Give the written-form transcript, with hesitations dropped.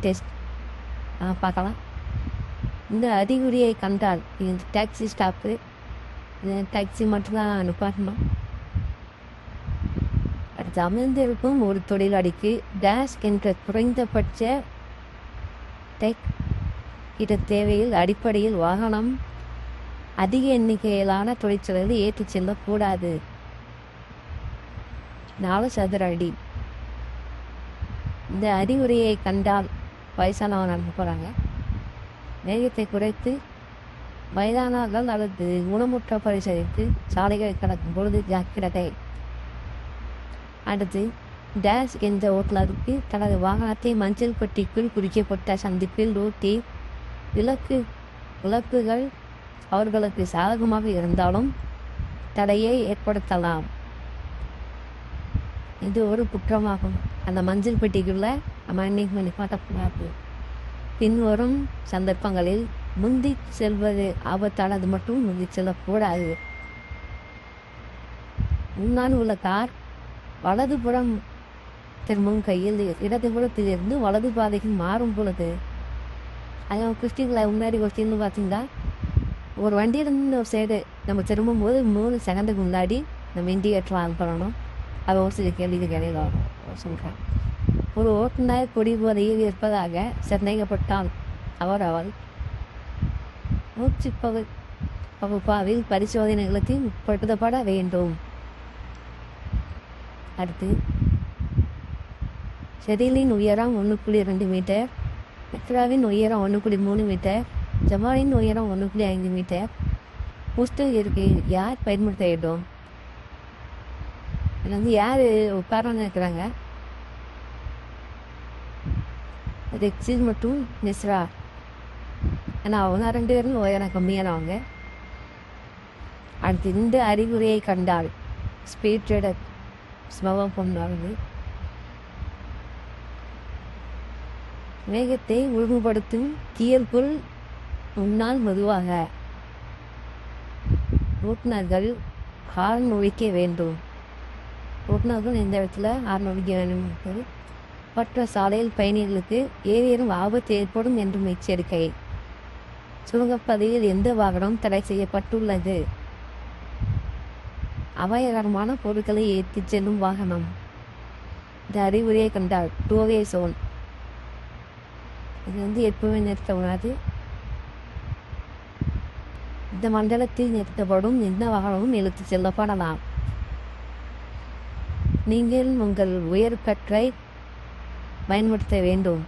Test பார்க்கலாம். இந்த அறிகுறியை கண்டால் இந்த டாக்ஸி ஸ்டாப்பு டாக்ஸி மட்டும்தான் நிப்பாட்டணும். அடுத்து அமர்ந்திருக்கும் ஒரு தொழிலாளிக்கு டேஷ் என்ற குறைந்தபட்ச டெக் இட தேவையில் அடிப்படையில் வாகனம் அதிக எண்ணிக்கையிலான தொழிற்சாலைகள் ஏற்றிச் செல்லக்கூடாது. 4 சதுர அடி. இந்த அறிகுறியை கண்டால் வயசானவங்க நடந்து போகிறாங்க. வேகத்தை குறைத்து வயதானவர்கள் அல்லது ஊனமுற்ற பரிசோதித்து சாலைகளை கடக்கும் பொழுது ஜாக்கிரதை. அடுத்து டேஷ் என்ற ஓட்டுநருக்கு தனது வாகனத்தை மஞ்சள் பெட்டிக்குள் குறிக்கப்பட்ட சந்திப்பில் ஓட்டி விளக்குகள் அவர்களுக்கு சாதகமாக இருந்தாலும் தடையை ஏற்படுத்தலாம். இது ஒரு குற்றமாகும். அந்த மஞ்சள் பெட்டிக்குள்ளே நம்ம இன்னைக்கு நிப்பாட்டக்கூடாது. பின்வரும் சந்தர்ப்பங்களில் முந்தி செல்வது ஆபத்தானது மட்டும் முந்தி செல்லக்கூடாது. முன்னால் உள்ள கார் வலதுபுறம் திரும்பும் கையில் இடதுபுறத்திலிருந்து வலது பாதைக்கு மாறும் பொழுது அது கிறிஸ்டின்ல முன்னாடி கொஸ்டின்னு பார்த்தீங்கன்னா ஒரு வண்டியிலிருந்து ஒரு சைடு நம்ம திரும்பும் போது 3 செகண்டுக்கு முன்னாடி நம்ம இண்டிகேட்டர் ஆன் பண்ணணும். அதை ஒரு சில கேள்விகள் சொல்கிறேன். ஒரு ஓட்டுநர் கொடி போதையில் இருப்பதாக சந்தேகப்பட்டால் அவள் மூச்சு பகுப்பாவில் பரிசோதனைகளுக்கு உட்படுத்தப்பட வேண்டும். அடுத்து செதிலின் உயரம் 1.2 மீட்டர், மெட்ராவின் உயரம் 1.3 மீட்டர், ஜமாலின் உயரம் 1.5 மீட்டர். புஸ்தக இருக்கை யார் பயன்படுத்த வேண்டும்? இதில் யார் உட்காரன்னு இருக்கிறாங்க? ரெக்ஸில் மற்றும் நெஸ்ரா. ஆனால் அவங்க 2 பேரும் உயரம் கம்மியானவங்க. அடுத்து இந்த அறிகுறியை கண்டால் ஸ்பீட் ஸ்மவம் பண்ணாங்க. வேகத்தை ஒழுங்குபடுத்தும் கியர்க்குள் முன்னால் மெதுவாக. ஓட்டுநர்கள் ஹார்ன் ஒழிக்க வேண்டும். ஓட்டுநர்கள் எந்த இடத்துல ஹார்ன் ஒழிக்க வேண்டும் என்பது மற்ற சாலையில் பயணிகளுக்கு ஏதேனும் ஆபத்து ஏற்படும் என்றும் எச்சரிக்கை. சுரங்கப்பாதையில் எந்த வாகனம் தடை செய்யப்பட்டுள்ளது? அபாயகரமான பொருட்களை ஏற்றிச் செல்லும் வாகனம். இந்த அறிகுறியை கண்டால் டூவே சோன். இது எப்பவுமே நிறுத்தக்கூடாது. இந்த மண்டலத்தில் நிறுத்தப்படும் எந்த வாகனமும் இழுத்துச் செல்லப்படலாம். நீங்கள் உங்கள் உயர் கற்றை பயன்படுத்த வேண்டும்.